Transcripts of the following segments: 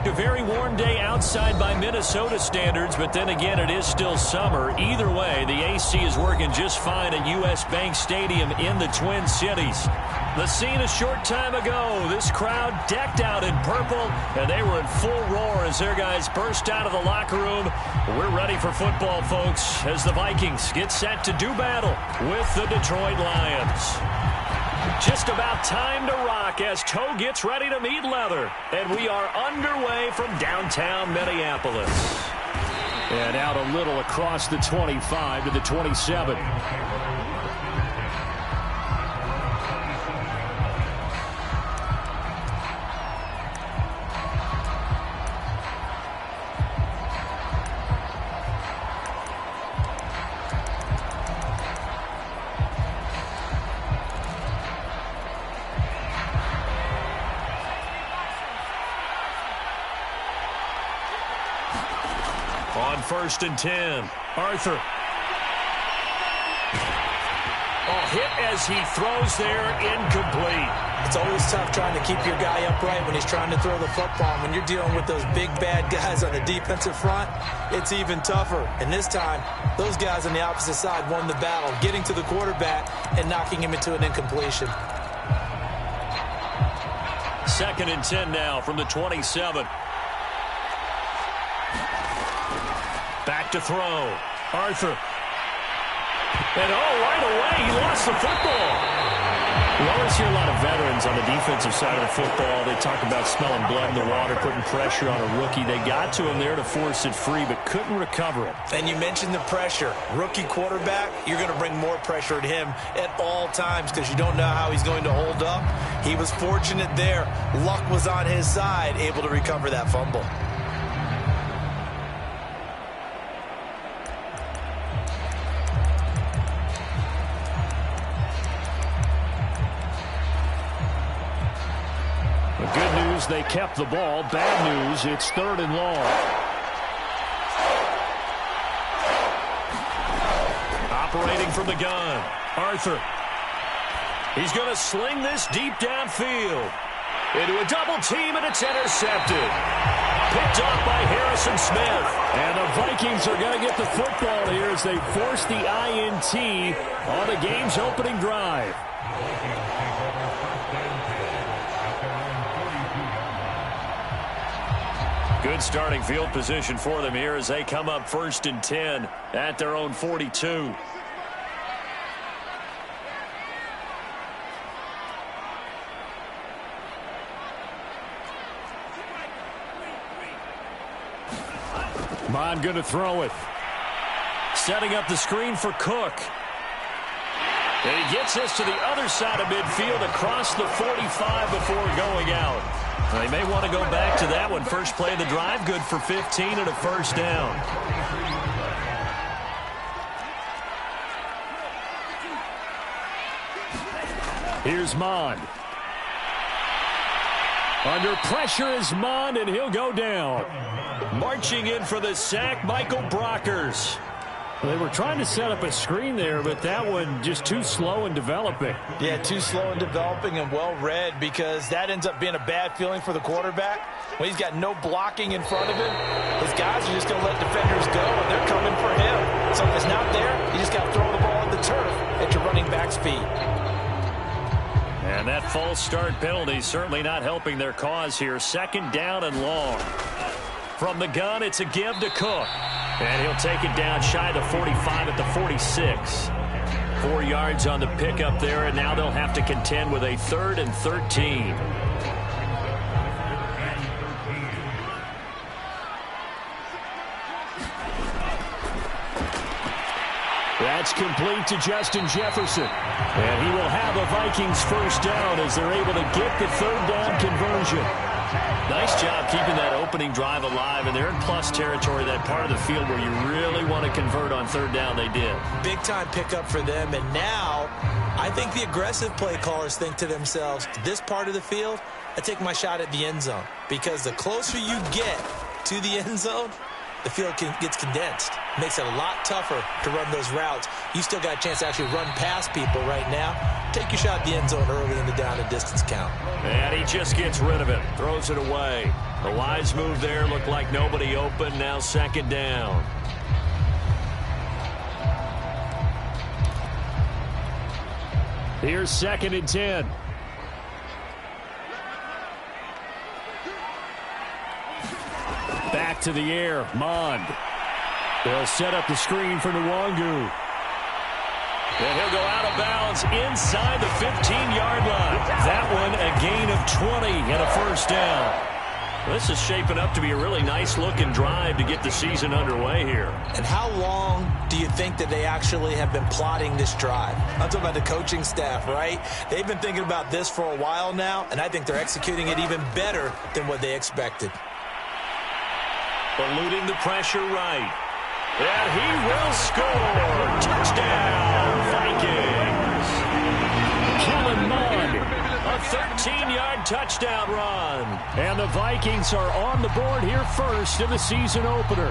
A very warm day outside by Minnesota standards, but then again, it is still summer. Either way, the AC is working just fine at U.S. Bank Stadium in the Twin Cities. The scene a short time ago, this crowd decked out in purple, and they were in full roar as their guys burst out of the locker room. We're ready for football, folks, as the Vikings get set to do battle with the Detroit Lions. Just about time to rock as toe gets ready to meet leather. And we are underway from downtown Minneapolis. And out a little across the 25 to the 27. On 1st and 10, Arthur. Hit as he throws there, incomplete. It's always tough trying to keep your guy upright when he's trying to throw the football. When you're dealing with those big, bad guys on the defensive front, it's even tougher. And this time, those guys on the opposite side won the battle, getting to the quarterback and knocking him into an incompletion. 2nd and 10 now from the 27. Back to throw. Arthur. And right away, he lost the football. We always hear a lot of veterans on the defensive side of the football. They talk about smelling blood in the water, putting pressure on a rookie. They got to him there to force it free, but couldn't recover it. And you mentioned the pressure. Rookie quarterback, you're going to bring more pressure at him at all times because you don't know how he's going to hold up. He was fortunate there. Luck was on his side, able to recover that fumble. Good news, they kept the ball. Bad news, it's 3rd and long. Operating from the gun, Arthur. He's going to sling this deep downfield. Into a double team, and it's intercepted. Picked off by Harrison Smith. And the Vikings are going to get the football here as they force the INT on the game's opening drive. Good starting field position for them here as they come up 1st and 10 at their own 42. Mond going to throw it. Setting up the screen for Cook. And he gets this to the other side of midfield across the 45 before going out. They may want to go back to that one. First play of the drive, good for 15 and a 1st down. Here's Mond. Under pressure is Mond, and he'll go down. Marching in for the sack, Michael Brockers. They were trying to set up a screen there, but that one just too slow in developing. Yeah, too slow in developing and well read because that ends up being a bad feeling for the quarterback. When he's got no blocking in front of him, his guys are just going to let defenders go, and they're coming for him. So if it's not there, you just got to throw the ball at the turf at your running back's feet. And that false start penalty certainly not helping their cause here. 2nd down and long. From the gun, it's a give to Cook. And he'll take it down shy of the 45 at the 46. 4 yards on the pickup there, and now they'll have to contend with a 3rd and 13. That's complete to Justin Jefferson. And he will have a Vikings 1st down as they're able to get the 3rd down conversion. Nice job keeping that opening drive alive, and they're in plus territory, that part of the field where you really want to convert on 3rd down. They did. Big time pickup for them, and now I think the aggressive play callers think to themselves, this part of the field, I take my shot at the end zone, because the closer you get to the end zone, the field gets condensed. Makes it a lot tougher to run those routes. You still got a chance to actually run past people right now. Take your shot at the end zone early in the down and distance count. And he just gets rid of it. Throws it away. A wise move there. Looked like nobody open. Now second down. Here's 2nd and 10. Back to the air. Mond. They'll set up the screen for Nwangu. And he'll go out of bounds inside the 15-yard line. That one a gain of 20 and a first down. This is shaping up to be a really nice-looking drive to get the season underway here. And how long do you think that they actually have been plotting this drive? I'm talking about the coaching staff, right? They've been thinking about this for a while now, and I think they're executing it even better than what they expected. Eluding the pressure right. And he will score. Touchdown, Vikings. Kellen Mond, a 13-yard touchdown run. And the Vikings are on the board here first in the season opener.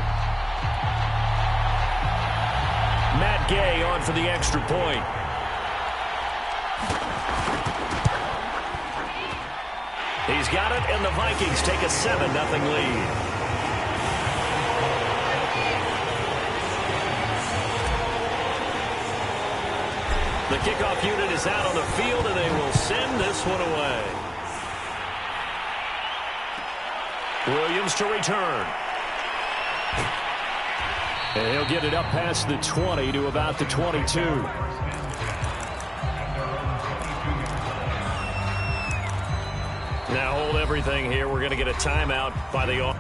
Matt Gay on for the extra point. He's got it, and the Vikings take a 7-0 lead. The kickoff unit is out on the field, and they will send this one away. Williams to return. And he'll get it up past the 20 to about the 22. Now hold everything here. We're going to get a timeout by the...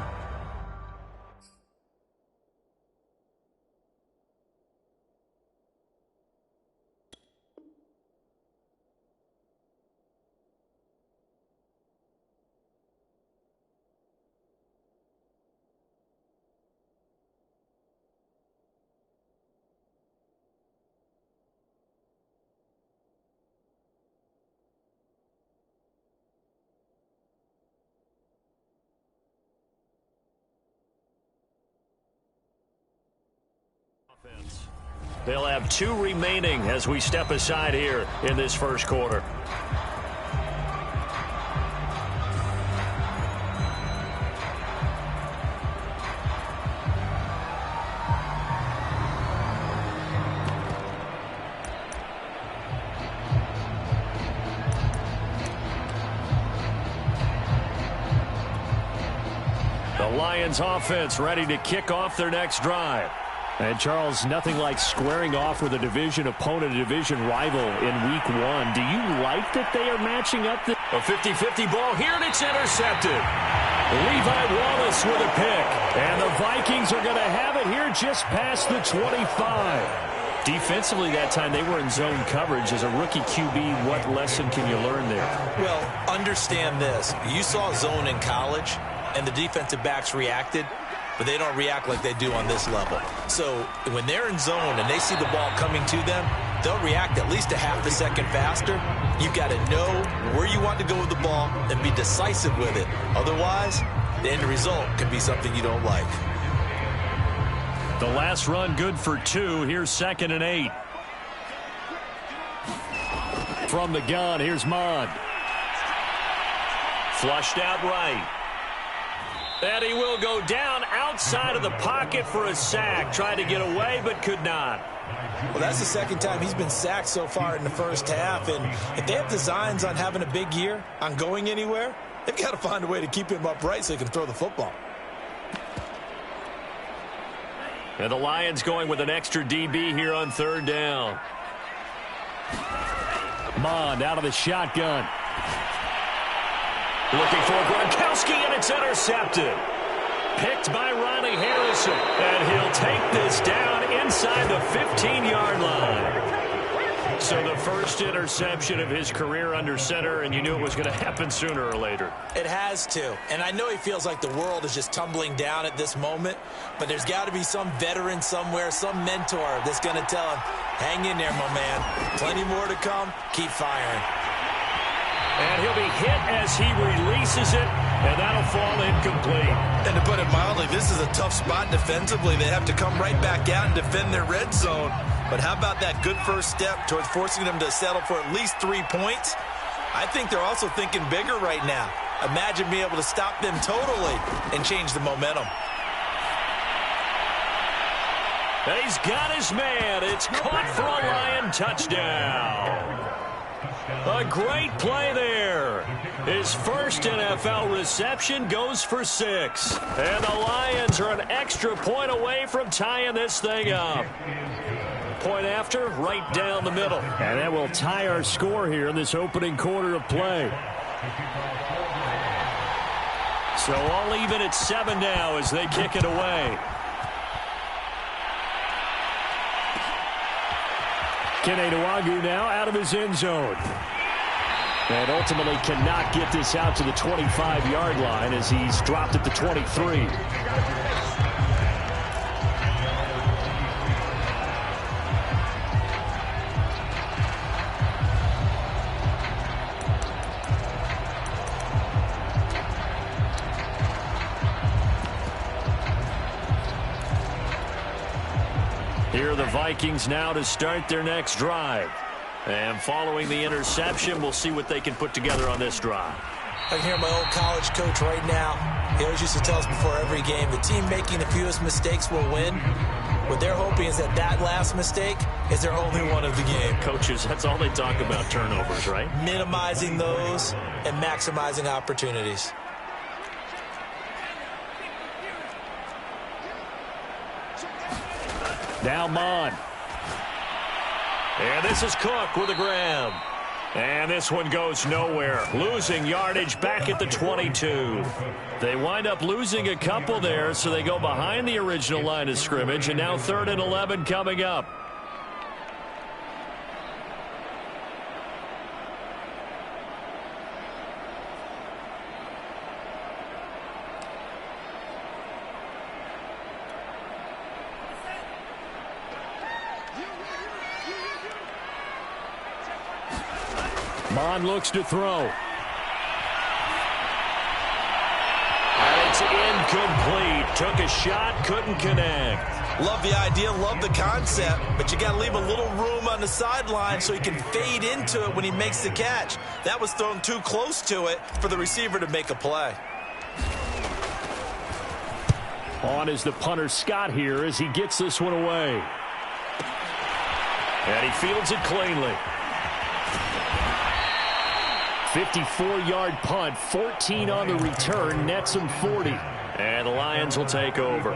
They'll have 2 remaining as we step aside here in this first quarter. The Lions offense ready to kick off their next drive. And, Charles, nothing like squaring off with a division opponent, a division rival in Week 1. Do you like that they are matching up? A 50-50 ball here, and it's intercepted. Levi Wallace with a pick. And the Vikings are going to have it here just past the 25. Defensively that time, they were in zone coverage. As a rookie QB, what lesson can you learn there? Well, understand this. You saw zone in college, and the defensive backs reacted. But they don't react like they do on this level. So when they're in zone and they see the ball coming to them, they'll react at least a half a second faster. You've got to know where you want to go with the ball and be decisive with it. Otherwise, the end result can be something you don't like. The last run good for 2. Here's 2nd and 8. From the gun, here's Mond. Flushed out right. And he will go down outside of the pocket for a sack. Tried to get away, but could not. Well, that's the second time he's been sacked so far in the first half. And if they have designs on having a big year, on going anywhere, they've got to find a way to keep him upright so he can throw the football. And the Lions going with an extra DB here on 3rd down. Mond out of the shotgun. Looking for Gronkowski, and it's intercepted. Picked by Riley Harrison. And he'll take this down inside the 15-yard line. So the first interception of his career under center, and you knew it was going to happen sooner or later. It has to. And I know he feels like the world is just tumbling down at this moment, but there's got to be some veteran somewhere, some mentor that's going to tell him, hang in there, my man. Plenty more to come. Keep firing. And he'll be hit as he releases it, and that'll fall incomplete. And to put it mildly, this is a tough spot defensively. They have to come right back out and defend their red zone. But how about that good first step towards forcing them to settle for at least 3 points? I think they're also thinking bigger right now. Imagine being able to stop them totally and change the momentum. He's got his man. It's caught for a Lion touchdown. A great play there. His first NFL reception goes for 6. And the Lions are an extra point away from tying this thing up. Point after, right down the middle. And that will tie our score here in this opening quarter of play. So all even at 7 now as they kick it away. Kene Nwangwu now out of his end zone. And ultimately cannot get this out to the 25-yard line as he's dropped at the 23. Here are the Vikings now to start their next drive. And following the interception, we'll see what they can put together on this drive. I can hear my old college coach right now. He always used to tell us before every game, the team making the fewest mistakes will win. What they're hoping is that last mistake is their only one of the game. Coaches, that's all they talk about, turnovers, right? Minimizing those and maximizing opportunities. Now Mon. And this is Cook with a grab. And this one goes nowhere. Losing yardage back at the 22. They wind up losing a couple there, so they go behind the original line of scrimmage, and now 3rd and 11 coming up. Mon looks to throw. And it's incomplete. Took a shot, couldn't connect. Love the idea, love the concept, but you got to leave a little room on the sideline so he can fade into it when he makes the catch. That was thrown too close to it for the receiver to make a play. On is the punter Scott here as he gets this one away. And he fields it cleanly. 54-yard punt, 14 on the return, nets him 40. And the Lions will take over.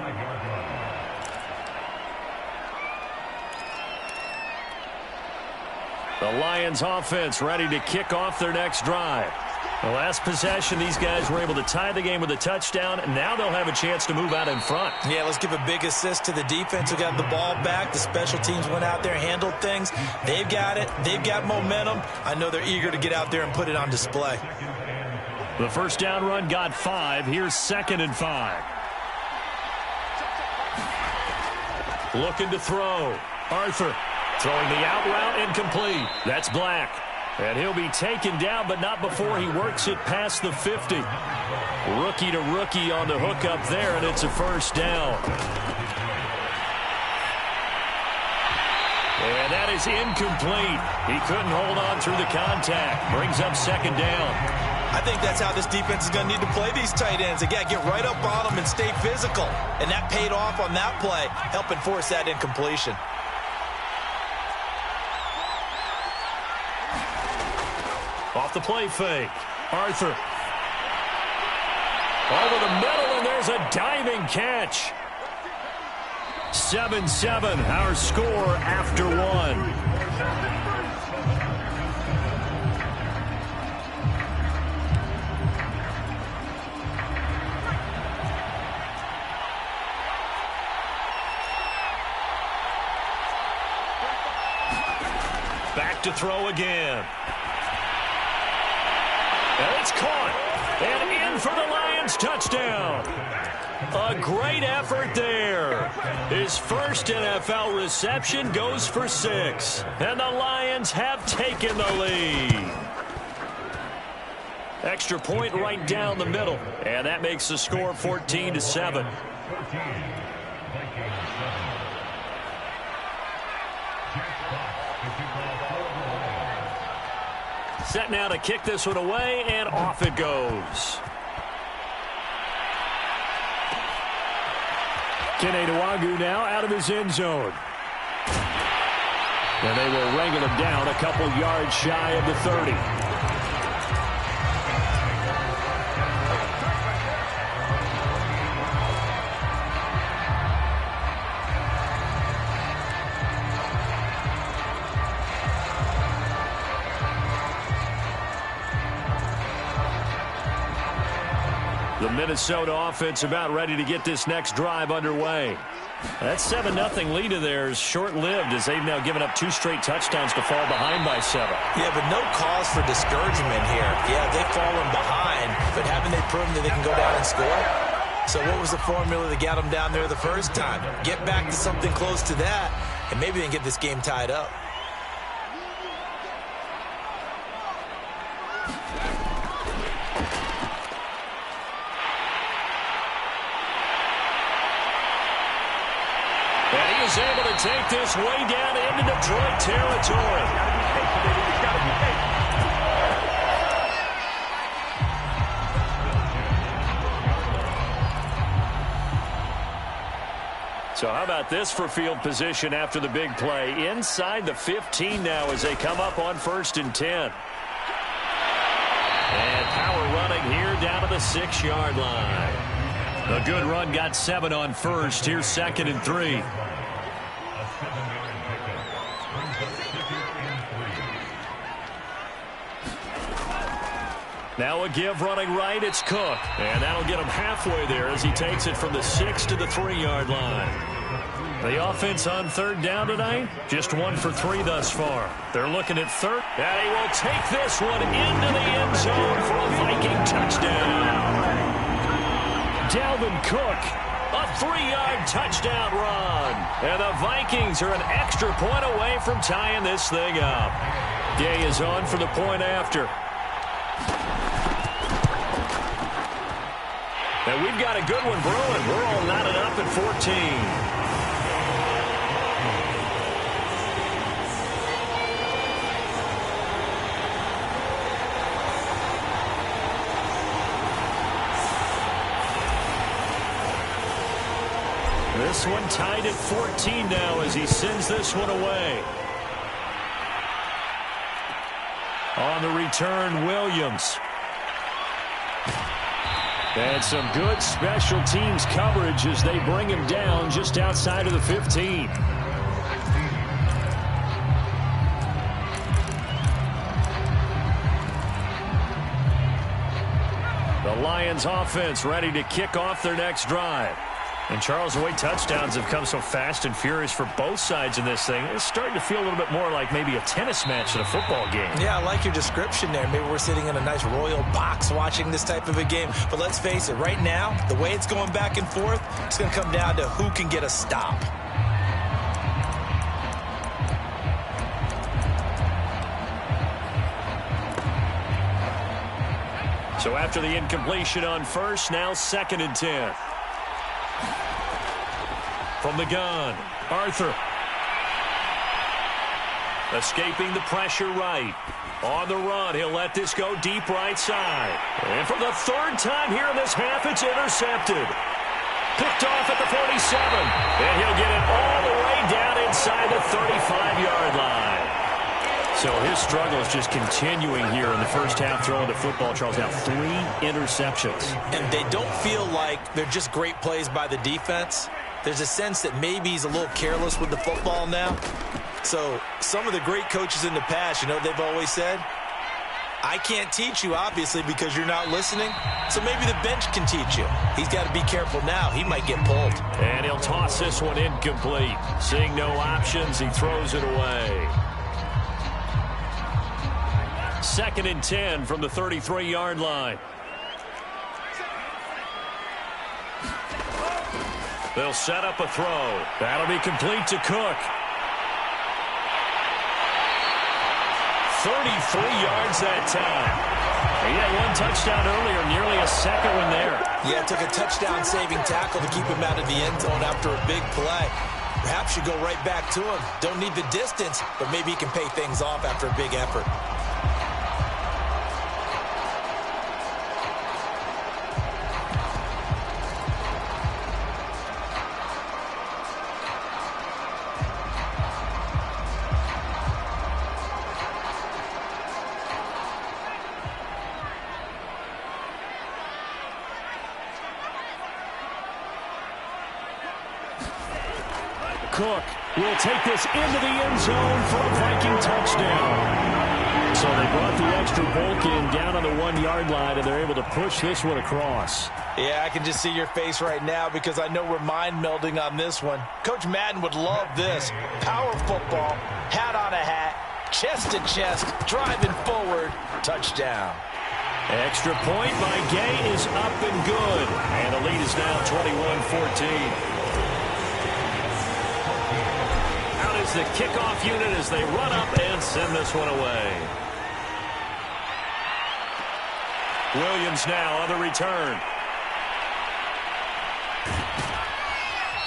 The Lions offense ready to kick off their next drive. The last possession, these guys were able to tie the game with a touchdown, and now they'll have a chance to move out in front. Yeah, let's give a big assist to the defense who got the ball back. The special teams went out there, handled things. They've got it. They've got momentum. I know they're eager to get out there and put it on display. The first down run got 5. Here's 2nd and 5. Looking to throw. Arthur throwing the out route, incomplete. That's Black. And he'll be taken down, but not before he works it past the 50. Rookie to rookie on the hook up there, and it's a first down. And that is incomplete. He couldn't hold on through the contact. Brings up 2nd down. I think that's how this defense is going to need to play these tight ends. They got to get right up on them and stay physical. And that paid off on that play, helping force that incompletion. Off the play fake. Arthur. Over the middle, and there's a diving catch. 7-7, our score after 1. Back to throw again. And it's caught. And in for the Lions touchdown. A great effort there. His first NFL reception goes for 6. And the Lions have taken the lead. Extra point right down the middle. And that makes the score 14-7. Set now to kick this one away, and off it goes. Kene Nwangwu now out of his end zone. And they will wrangle him down a couple yards shy of the 30. The Minnesota offense about ready to get this next drive underway. That 7-0 lead of theirs short-lived as they've now given up 2 straight touchdowns to fall behind by 7. Yeah, but no cause for discouragement here. Yeah, they've fallen behind, but haven't they proven that they can go down and score? So what was the formula that got them down there the first time? Get back to something close to that, and maybe they can get this game tied up. Is able to take this way down into Detroit territory. So how about this for field position after the big play? Inside the 15 now as they come up on 1st and 10. And power running here down to the 6-yard line. A good run got 7 on 1st. Here's 2nd and 3. Now a give running right, it's Cook. And that'll get him halfway there as he takes it from the 6 to the 3-yard line. The offense on 3rd down tonight, just 1 for 3 thus far. They're looking at 3rd. And he will take this one into the end zone for a Viking touchdown. Dalvin Cook, a 3-yard touchdown run. And the Vikings are an extra point away from tying this thing up. Gay is on for the point after. And we've got a good one brewing. We're all knotted up at 14. This one tied at 14 now as he sends this one away. On the return, Williams. And some good special teams coverage as they bring him down just outside of the 15. The Lions offense ready to kick off their next drive. And Charles, the way touchdowns have come so fast and furious for both sides in this thing, it's starting to feel a little bit more like maybe a tennis match than a football game. Yeah, I like your description there. Maybe we're sitting in a nice royal box watching this type of a game. But let's face it, right now, the way it's going back and forth, it's going to come down to who can get a stop. So after the incompletion on 1st, now 2nd and 10. From the gun, Arthur. Escaping the pressure right. On the run, he'll let this go deep right side. And for the 3rd time here in this half, it's intercepted. Picked off at the 47. And he'll get it all the way down inside the 35-yard line. So his struggle is just continuing here in the first half throwing the football, Charles. Now 3 interceptions. And they don't feel like they're just great plays by the defense. There's a sense that maybe he's a little careless with the football now. So some of the great coaches in the past, you know what they've always said? I can't teach you, obviously, because you're not listening. So maybe the bench can teach you. He's got to be careful now. He might get pulled. And he'll toss this one incomplete. Seeing no options, he throws it away. 2nd and 10 from the 33-yard line. They'll set up a throw. That'll be complete to Cook. 33 yards that time. He had one touchdown earlier, nearly a second one there. Yeah, it took a touchdown-saving tackle to keep him out of the end zone after a big play. Perhaps you go right back to him. Don't need the distance, but maybe he can pay things off after a big effort. Cook will take this into the end zone for a Viking touchdown. So they brought the extra bulk in down on the 1-yard line, and they're able to push this one across. Yeah, I can just see your face right now because I know we're mind-melding on this one. Coach Madden would love this. Power football, hat on a hat, chest to chest, driving forward, touchdown. Extra point by Gay is up and good. And the lead is now 21-14. The kickoff unit as they run up and send this one away. Williams now on the return.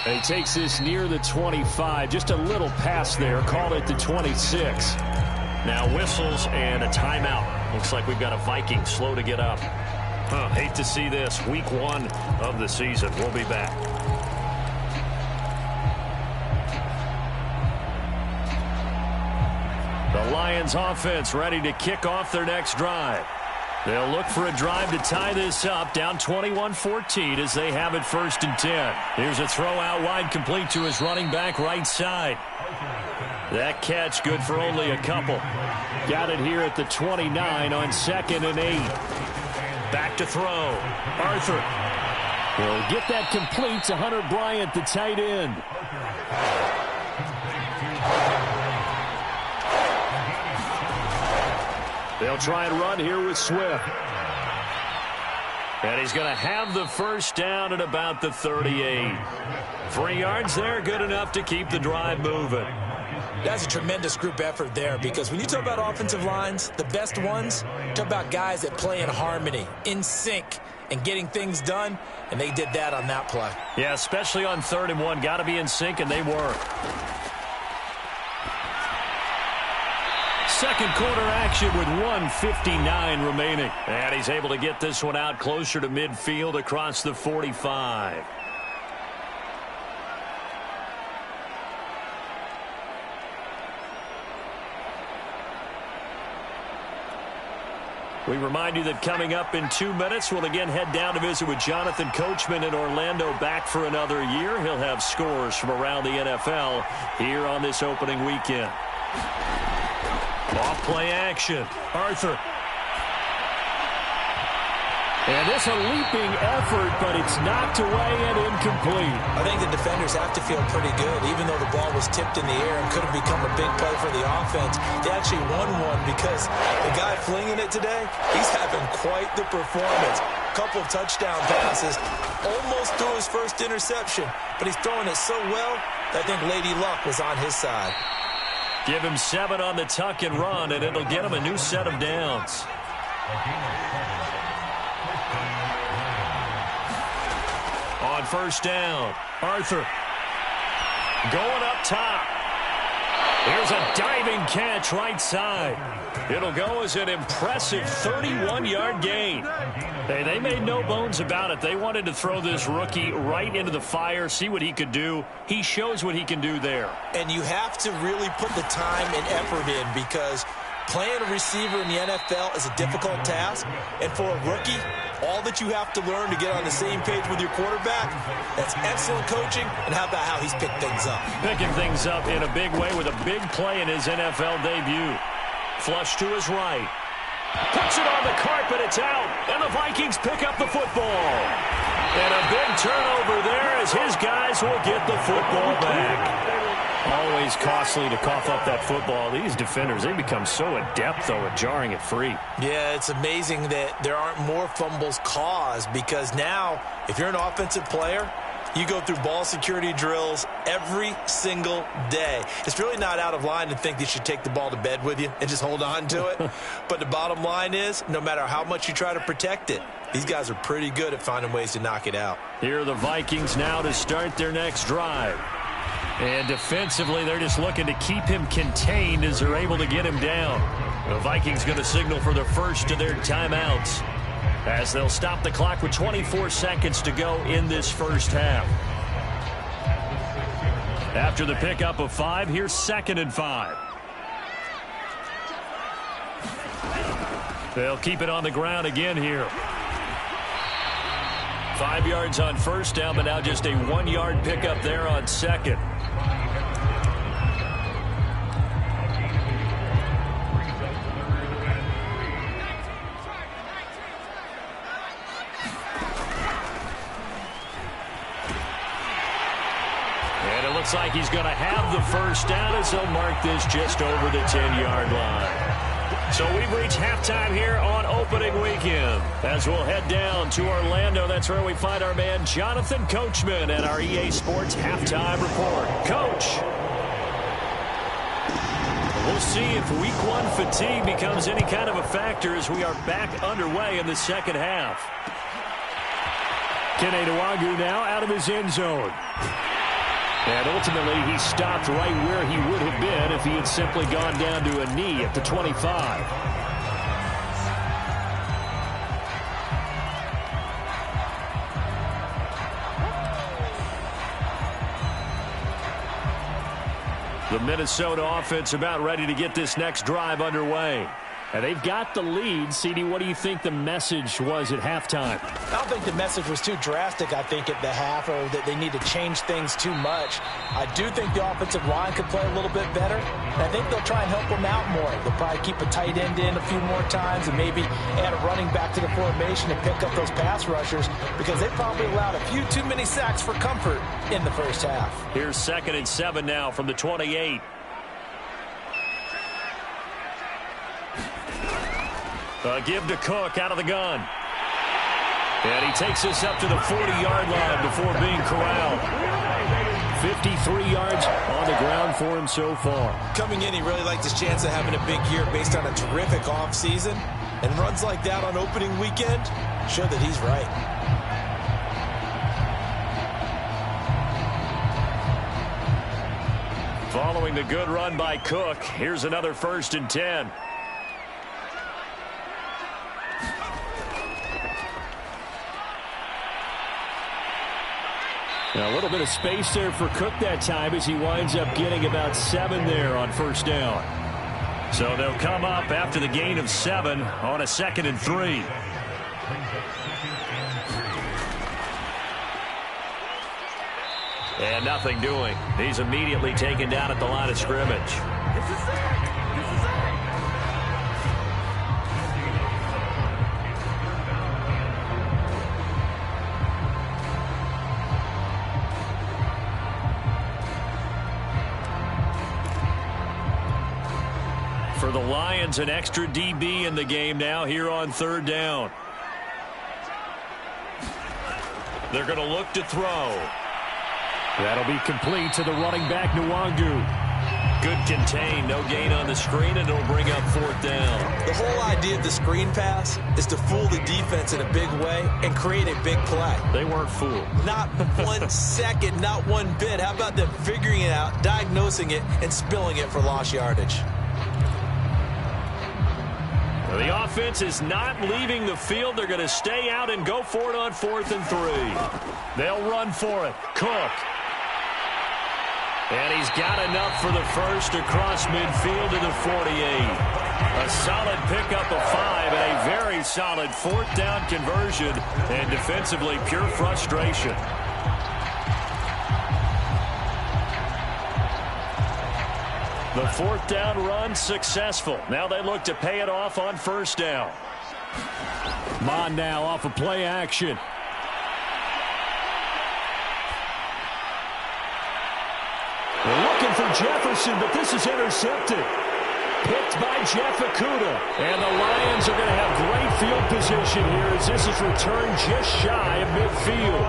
And he takes this near the 25. Just a little pass there. Call it the 26. Now whistles and a timeout. Looks like we've got a Viking slow to get up. Hate to see this. Week 1 of the season. We'll be back. The Lions offense ready to kick off their next drive. They'll look for a drive to tie this up, down 21-14 as they have it 1st and 10. Here's a throw out wide, complete to his running back right side. That catch good for only a couple. Got it here at the 29 on 2nd and 8. Back to throw. Arthur will get that complete to Hunter Bryant, the tight end. They'll try and run here with Swift. And he's going to have the first down at about the 38. 3 yards there, good enough to keep the drive moving. That's a tremendous group effort there because when you talk about offensive lines, the best ones, talk about guys that play in harmony, in sync, and getting things done, and they did that on that play. Yeah, especially on 3rd and 1. Got to be in sync, and they were. Second quarter action with 1:59 remaining. And he's able to get this one out closer to midfield across the 45. We remind you that coming up in 2 minutes, we'll again head down to visit with Jonathan Coachman in Orlando, back for another year. He'll have scores from around the NFL here on this opening weekend. Off play action. Arthur. And this a leaping effort, but it's knocked away and incomplete. I think the defenders have to feel pretty good. Even though the ball was tipped in the air and could have become a big play for the offense, they actually won one because the guy flinging it today, he's having quite the performance. Couple of touchdown passes, almost threw his first interception, but he's throwing it so well that I think Lady Luck was on his side. Give him 7 on the tuck and run, and it'll get him a new set of downs. On 1st down, Arthur going up top. Here's a diving catch right side. It'll go as an impressive 31-yard gain. Hey, they made no bones about it. They wanted to throw this rookie right into the fire, see what he could do. He shows what he can do there. And you have to really put the time and effort in because playing a receiver in the NFL is a difficult task. And for a rookie, all that you have to learn to get on the same page with your quarterback, that's excellent coaching. And how about how he's picked things up? Picking things up in a big way with a big play in his NFL debut. Flush to his right. Puts it on the carpet. It's out. And the Vikings pick up the football. And a big turnover there as his guys will get the football back. Always costly to cough up that football. These defenders, they become so adept, though, at jarring it free. Yeah, it's amazing that there aren't more fumbles caused because now, if you're an offensive player, You go through ball security drills every single day. It's really not out of line to think you should take the ball to bed with you and just hold on to it. But the bottom line is, no matter how much you try to protect it, these guys are pretty good at finding ways to knock it out. Here are the Vikings now to start their next drive. And defensively, they're just looking to keep him contained as they're able to get him down. The Vikings going to signal for the first of their timeouts as they'll stop the clock with 24 seconds to go in this first half. After the pickup of 5, here's 2nd and 5. They'll keep it on the ground again here. 5 yards on first down, but now just a 1-yard pickup there on second. And it looks like he's going to have the first down as he'll mark this just over the 10-yard line. So we've reached halftime here on opening weekend. As we'll head down to Orlando, that's where we find our man Jonathan Coachman at our EA Sports Halftime Report. Coach, we'll see if Week 1 fatigue becomes any kind of a factor as we are back underway in the second half. Kene Nwangwu now out of his end zone. And ultimately, he stopped right where he would have been if he had simply gone down to a knee at the 25. The Minnesota offense about ready to get this next drive underway. And they've got the lead. CD, what do you think the message was at halftime? I don't think the message was too drastic, I think, at the half, or that they need to change things too much. I do think the offensive line could play a little bit better. And I think they'll try and help them out more. They'll probably keep a tight end in a few more times and maybe add a running back to the formation and pick up those pass rushers because they probably allowed a few too many sacks for comfort in the first half. Here's 2nd and 7 now from the 28. Give to Cook out of the gun. And he takes us up to the 40-yard line before being corralled. 53 yards on the ground for him so far. Coming in, he really liked his chance of having a big year based on a terrific offseason. And runs like that on opening weekend show that he's right. Following the good run by Cook, here's another 1st and 10. Now a little bit of space there for Cook that time as he winds up getting about 7 there on first down. So they'll come up after the gain of 7 on a 2nd and 3. And nothing doing. He's immediately taken down at the line of scrimmage. For the Lions, an extra DB in the game now here on 3rd down. They're going to look to throw. That'll be complete to the running back, Nwangwu. Good contain, no gain on the screen, and it'll bring up 4th down. The whole idea of the screen pass is to fool the defense in a big way and create a big play. They weren't fooled. Not 1 second, not one bit. How about them figuring it out, diagnosing it, and spilling it for lost yardage? The offense is not leaving the field. They're going to stay out and go for it on 4th and 3. They'll run for it. Cook. And he's got enough for the first across midfield to the 48. A solid pickup of 5 and a very solid 4th down conversion. And defensively, pure frustration. The 4th down run successful. Now they look to pay it off on 1st down. Mond now off of play action. They're looking for Jefferson, but this is intercepted. picked by Jeff Okudah. And the Lions are going to have great field position here as this is returned just shy of midfield.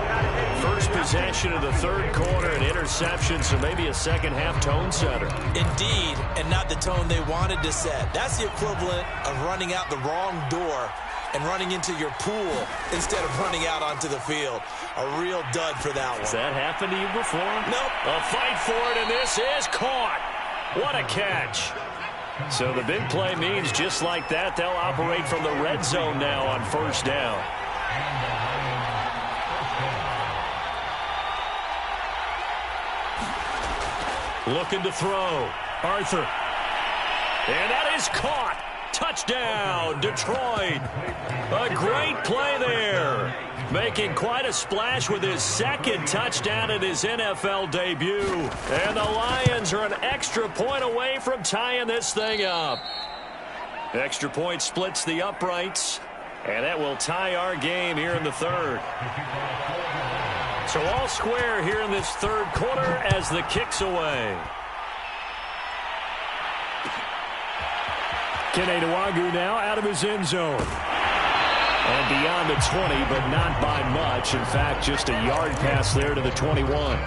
First possession of the third quarter, an interception, so maybe a second-half tone setter. Indeed, and not the tone they wanted to set. That's the equivalent of running out the wrong door and running into your pool instead of running out onto the field. A real dud for that one. Has that happened to you before? Nope. A fight for it, and this is caught. What a catch. So the big play means just like that, they'll operate from the red zone now on first down. Looking to throw. Arthur. And that is caught. Touchdown, Detroit. A great play there. Making quite a splash with his second touchdown in his NFL debut. And the Lions are an extra point away from tying this thing up. Extra point splits the uprights. And that will tie our game here in the third. So all square here in this third quarter as the kick's away. Kene Nwangwu now out of his end zone. And beyond the 20, but not by much. In fact, just a yard pass there to the 21.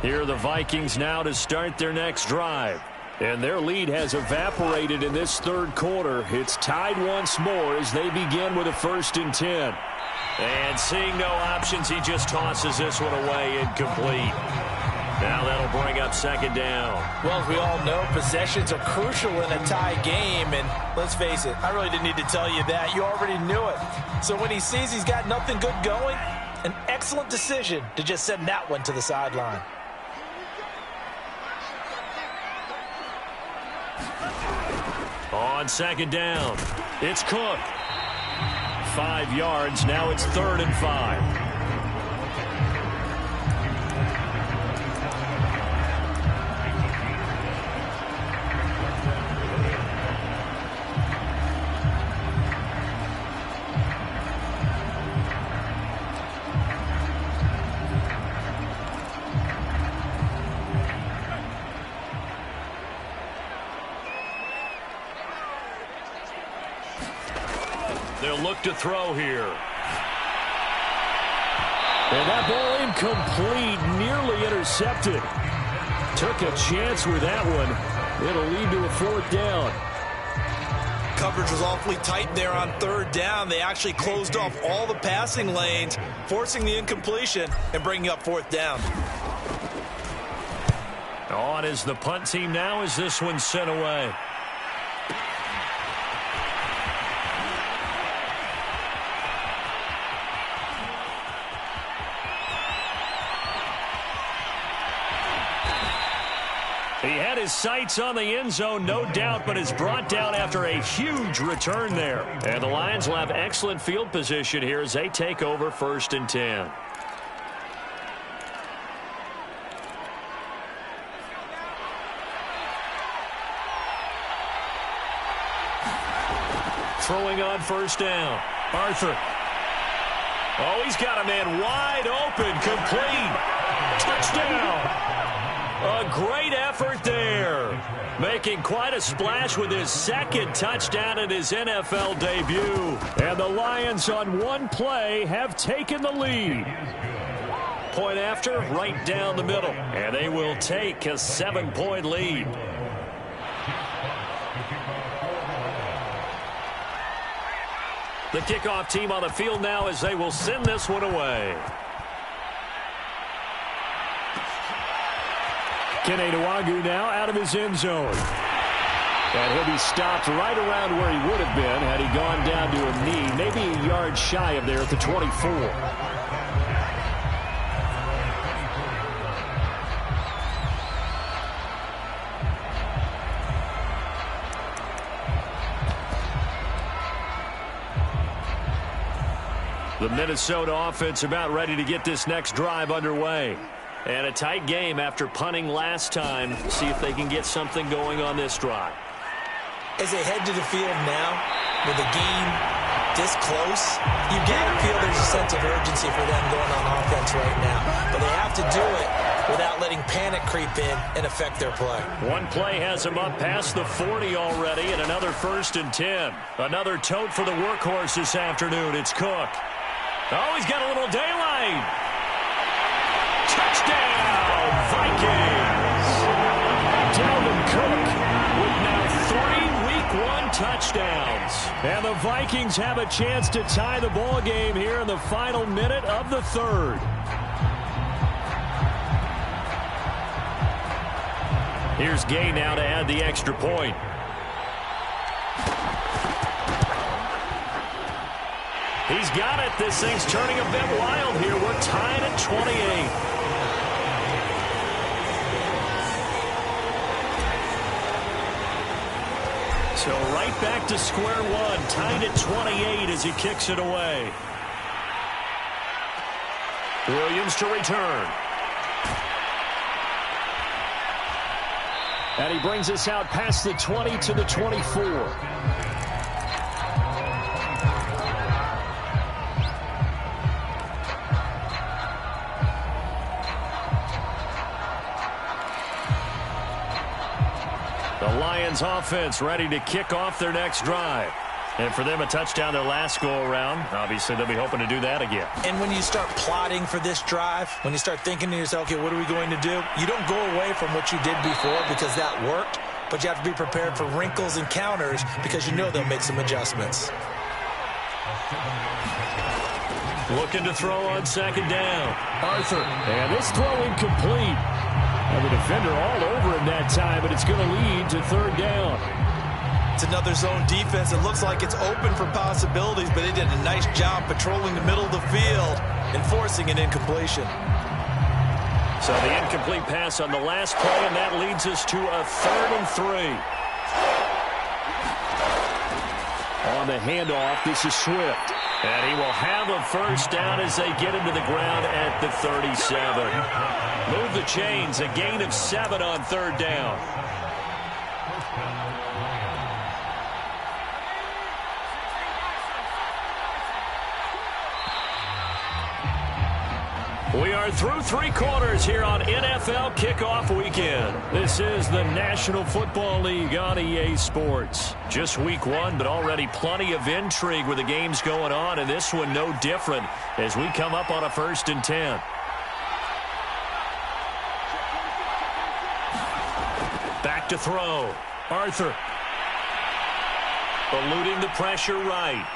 Here are the Vikings now to start their next drive. And their lead has evaporated in this third quarter. It's tied once more as they begin with a 1st and 10. And seeing no options, he just tosses this one away incomplete. Now that'll bring up second down. Well, as we all know, possessions are crucial in a tie game. And let's face it, I really didn't need to tell you that. You already knew it. So when he sees he's got nothing good going, an excellent decision to just send that one to the sideline. On second down, it's Cook. 5 yards, now it's 3rd and 5. They'll look to throw here. And that ball incomplete, nearly intercepted. Took a chance with that one. It'll lead to a 4th down. Coverage was awfully tight there on 3rd down. They actually closed off all the passing lanes, forcing the incompletion and bringing up 4th down. On is the punt team now as this one's sent away. He had his sights on the end zone, no doubt, but is brought down after a huge return there. And the Lions will have excellent field position here as they take over 1st and 10. Throwing on 1st down. Arthur. Oh, he's got a man wide open, complete. Touchdown. A great effort there. Making quite a splash with his 2nd touchdown in his NFL debut. And the Lions on one play have taken the lead. Point after, right down the middle. And they will take a 7-point lead. The kickoff team on the field now as they will send this one away. Kene Nwangwu now out of his end zone. And he'll be stopped right around where he would have been had he gone down to a knee, maybe a yard shy of there at the 24. The Minnesota offense about ready to get this next drive underway. And a tight game after punting last time. See if they can get something going on this drive. As they head to the field now, with the game this close, you gotta feel there's a sense of urgency for them going on offense right now. But they have to do it without letting panic creep in and affect their play. One play has him up past the 40 already, and another 1st and 10. Another tote for the workhorse this afternoon. It's Cook. Oh, he's got a little daylight. Touchdown, Vikings. Dalvin Cook with now 3 Week 1 touchdowns. And the Vikings have a chance to tie the ball game here in the final minute of the 3rd. Here's Gay now to add the extra point. He's got it. This thing's turning a bit wild here. We're tied at 28. So right back to square one, tied at 28 as he kicks it away. Williams to return. And he brings us out past the 20 to the 24. The Lions offense ready to kick off their next drive. And for them, a touchdown their last go-around. Obviously, they'll be hoping to do that again. And when you start plotting for this drive, when you start thinking to yourself, okay, what are we going to do? You don't go away from what you did before because that worked, but you have to be prepared for wrinkles and counters because you know they'll make some adjustments. Looking to throw on 2nd down. Arthur. And this throw incomplete. And the defender all over him that time, but it's going to lead to 3rd down. It's another zone defense. It looks like it's open for possibilities, but they did a nice job patrolling the middle of the field and forcing an incompletion. So the incomplete pass on the last play, and that leads us to a 3rd and 3. On the handoff, this is Swift. And he will have a 1st down as they get into the ground at the 37. Move the chains, a gain of 7 on 3rd down. We are through 3 quarters here on NFL Kickoff Weekend. This is the National Football League on EA Sports. Just Week 1, but already plenty of intrigue with the games going on, and this one no different as we come up on a 1st and 10. Back to throw. Arthur. Eluding the pressure right.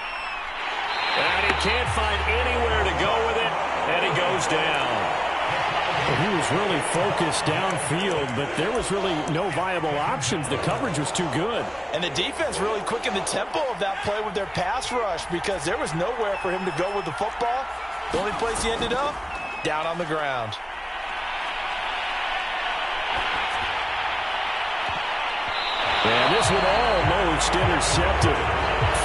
And he can't find anywhere to go with it. And he goes down. He was really focused downfield, but there was really no viable options. The coverage was too good. And the defense really quickened the tempo of that play with their pass rush because there was nowhere for him to go with the football. The only place he ended up, down on the ground. And this one almost intercepted.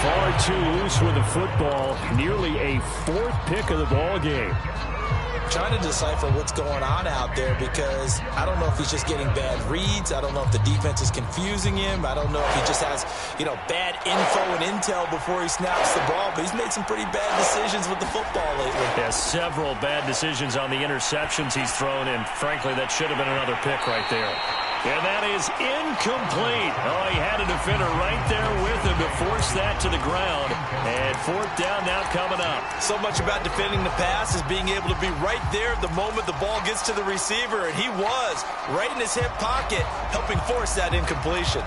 Far too loose with the football. Nearly a 4th pick of the ball game. Trying to decipher what's going on out there because I don't know if he's just getting bad reads. I don't know if the defense is confusing him. I don't know if he just has, bad info and intel before he snaps the ball. But he's made some pretty bad decisions with the football lately. Yeah, several bad decisions on the interceptions he's thrown, and frankly, that should have been another pick right there. And that is incomplete. Oh, he had a defender right there with him to force that to the ground. And 4th down now coming up. So much about defending the pass is being able to be right there at the moment the ball gets to the receiver. And he was right in his hip pocket, helping force that incompletion.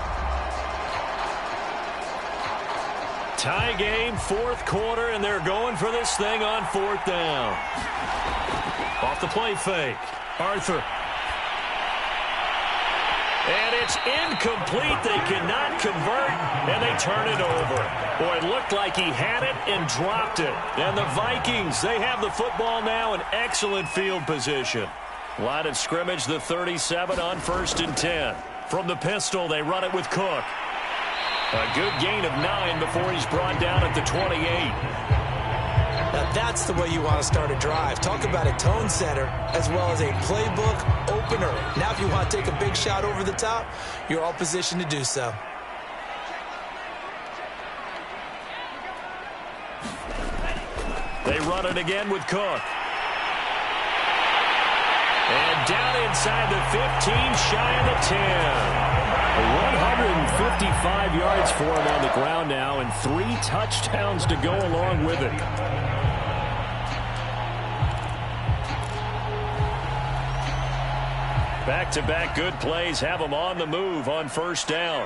Tie game, 4th quarter, and they're going for this thing on 4th down. Off the play fake. Arthur. And it's incomplete. They cannot convert, and they turn it over. Boy, it looked like he had it and dropped it. And the Vikings, they have the football now in excellent field position. Line of scrimmage, the 37 on 1st and 10. From the pistol, they run it with Cook. A good gain of 9 before he's brought down at the 28. Now that's the way you want to start a drive. Talk about a tone setter as well as a playbook opener. Now if you want to take a big shot over the top, you're all positioned to do so. They run it again with Cook. And down inside the 15, shy of the 10. 155 yards for him on the ground now, and 3 touchdowns to go along with it. Back-to-back good plays have him on the move on first down.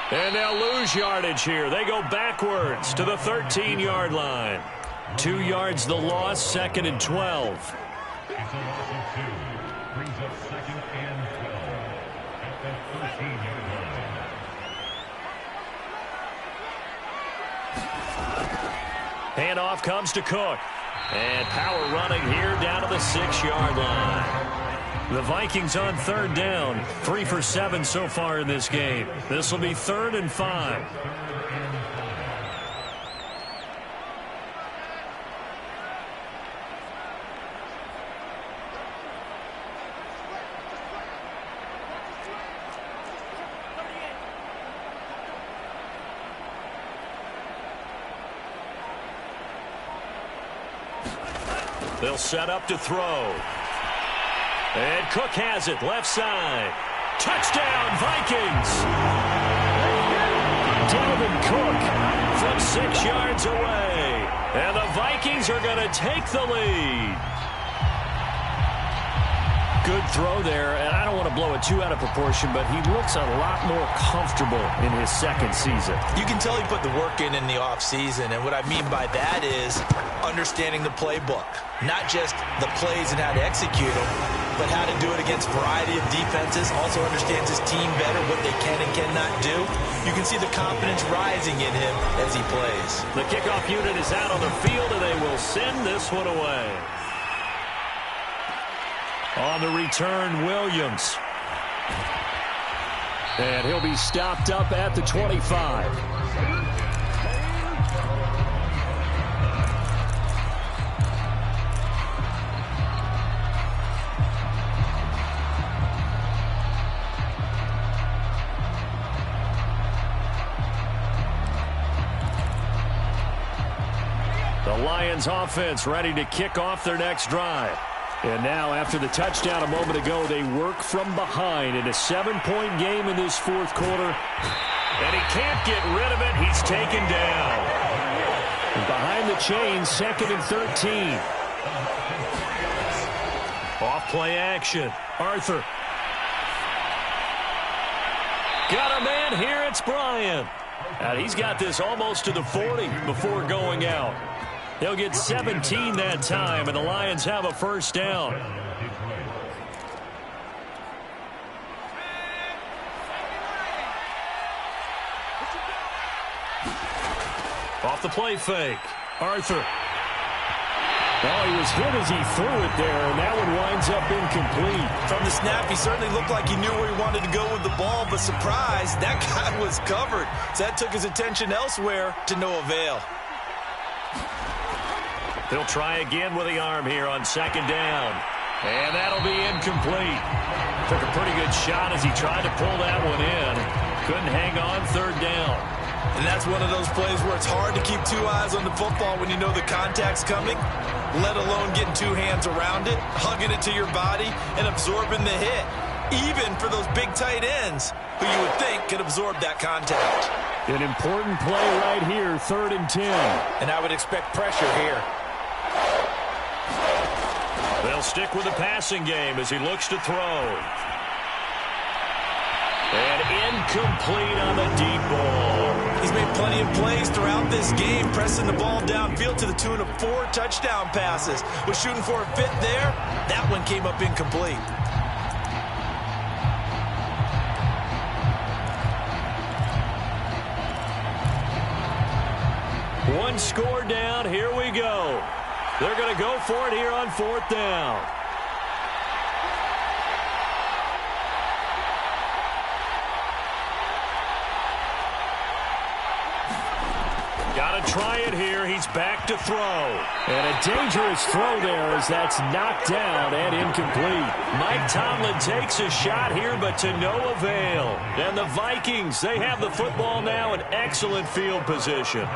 And they'll lose yardage here. They go backwards to the 13-yard line. 2 yards the loss, 2nd and 12. Handoff comes to Cook. And power running here down to the 6-yard line. The Vikings on third down. 3 for 7 so far in this game. This will be 3rd and 5. They'll set up to throw. And Cook has it, left side. Touchdown, Vikings! Dalvin Cook from 6 yards away. And the Vikings are going to take the lead. Good throw there, and I don't want to blow it too out of proportion, but he looks a lot more comfortable in his second season. You can tell he put the work in the offseason, and what I mean by that is understanding the playbook. Not just the plays and how to execute them, but how to do it against a variety of defenses. Also understands his team better, what they can and cannot do. You can see the confidence rising in him as he plays. The kickoff unit is out on the field, and they will send this one away. On the return, Williams. And he'll be stopped up at the 25. The Lions offense ready to kick off their next drive. And now, after the touchdown a moment ago, they work from behind in a 7-point game in this fourth quarter. And he can't get rid of it. He's taken down. And behind the chains, 2nd and 13. Off play action. Arthur. Got a man here. It's Bryant. And he's got this almost to the 40 before going out. They'll get 17 that time, and the Lions have a first down. Off the play fake. Arthur. Well, he was hit as he threw it there, and that one winds up incomplete. From the snap, he certainly looked like he knew where he wanted to go with the ball, but surprise, that guy was covered. So that took his attention elsewhere to no avail. They'll try again with the arm here on 2nd down. And that'll be incomplete. Took a pretty good shot as he tried to pull that one in. Couldn't hang on 3rd down. And that's one of those plays where it's hard to keep 2 eyes on the football when you know the contact's coming, let alone getting 2 hands around it, hugging it to your body, and absorbing the hit. Even for those big tight ends who you would think could absorb that contact. An important play right here, 3rd and 10. And I would expect pressure here. They'll stick with the passing game as he looks to throw. And incomplete on the deep ball. He's made plenty of plays throughout this game, pressing the ball downfield to the tune of 4 touchdown passes. Was shooting for a 5th there. That one came up incomplete. One score down. Here we go. They're going to go for it here on 4th down. Got to try it here. He's back to throw. And a dangerous throw there as that's knocked down and incomplete. Mike Tomlin takes a shot here, but to no avail. And the Vikings, they have the football now in excellent field position.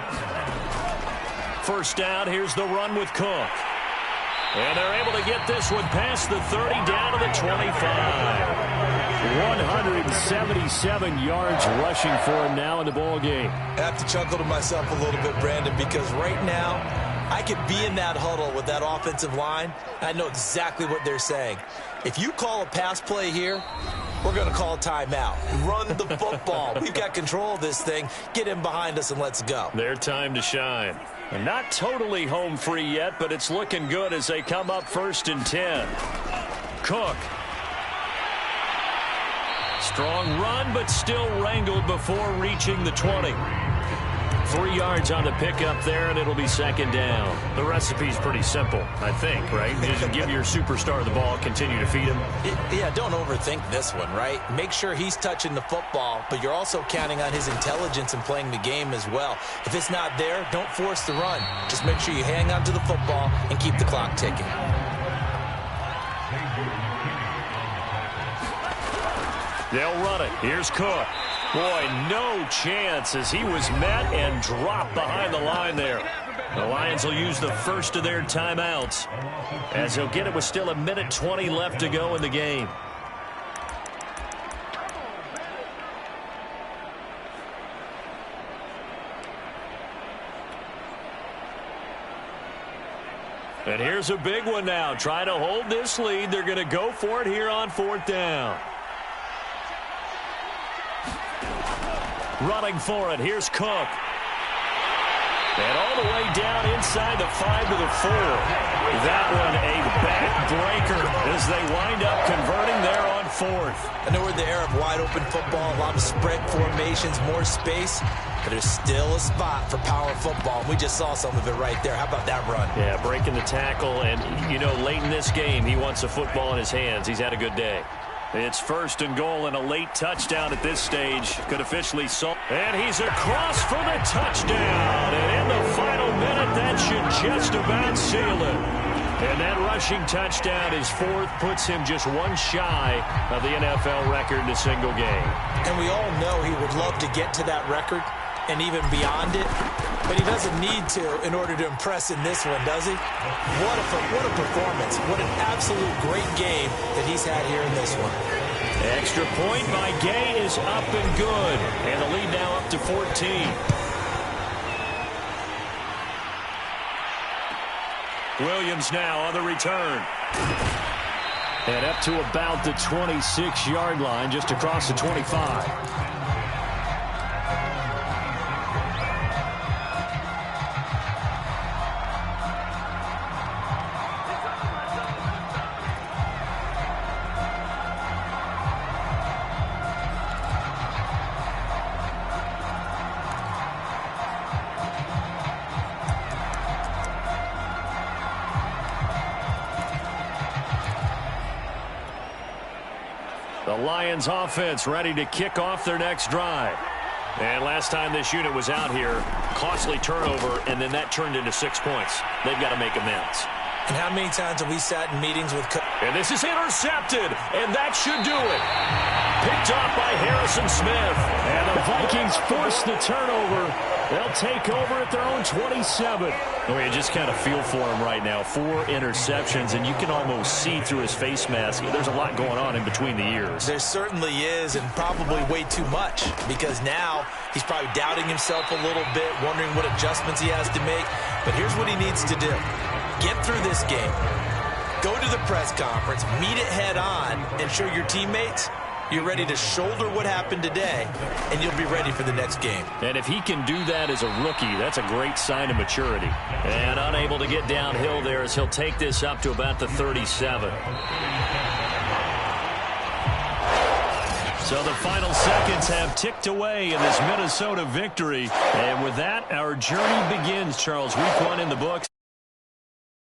First down, here's the run with Cook. And they're able to get this one past the 30 down to the 25. 177 yards rushing for him now in the ball game. I have to chuckle to myself a little bit, Brandon, because right now I could be in that huddle with that offensive line. I know exactly what they're saying. If you call a pass play here, we're going to call a timeout. Run the football. We've got control of this thing. Get in behind us and let's go. Their time to shine. And not totally home free yet, but it's looking good as they come up 1st and 10. Cook. Strong run, but still wrangled before reaching the 20. 3 yards on the pickup there, and it'll be 2nd down. The recipe's pretty simple, I think, right? Just give your superstar the ball, continue to feed him. Yeah, don't overthink this one, right? Make sure he's touching the football, but you're also counting on his intelligence and playing the game as well. If it's not there, don't force the run. Just make sure you hang on to the football and keep the clock ticking. They'll run it. Here's Cook. Boy, no chance as he was met and dropped behind the line there. The Lions will use the first of their timeouts as he'll get it with still 1:20 left to go in the game. And here's a big one now. Trying to hold this lead. They're going to go for it here on 4th down. Running for it. Here's Cook. And all the way down inside the 5 to the 4. That one a backbreaker as they wind up converting there on 4th. I know we're in the era of wide open football, a lot of spread formations, more space, but there's still a spot for power football. We just saw some of it right there. How about that run? Yeah, breaking the tackle, and, you know, late in this game, he wants the football in his hands. He's had a good day. It's 1st and goal and a late touchdown at this stage. Could officially solve. And he's across for the touchdown. And in the final minute, that should just about seal it. And that rushing touchdown is 4th, puts him just one shy of the NFL record in a single game. And we all know he would love to get to that record and even beyond it, but he doesn't need to in order to impress in this one, does he? What a performance. What an absolute great game that he's had here in this one. Extra point by Gay is up and good. And the lead now up to 14. Williams now on the return. And up to about the 26-yard line, just across the 25. The Lions offense ready to kick off their next drive. And last time this unit was out here, costly turnover, and then that turned into 6 points. They've got to make amends. And how many times have we sat in meetings with... And this is intercepted, and that should do it. Picked off by Harrison Smith. And the Vikings force the turnover. They'll take over at their own 27. Oh, you just kind of feel for him right now. 4 interceptions, and you can almost see through his face mask. There's a lot going on in between the ears. There certainly is, and probably way too much, because now he's probably doubting himself a little bit, wondering what adjustments he has to make. But here's what he needs to do. Get through this game. Go to the press conference, meet it head on, and show your teammates you're ready to shoulder what happened today, and you'll be ready for the next game. And if he can do that as a rookie, that's a great sign of maturity. And unable to get downhill there as he'll take this up to about the 37. So the final seconds have ticked away in this Minnesota victory. And with that, our journey begins, Charles. Week 1 in the books.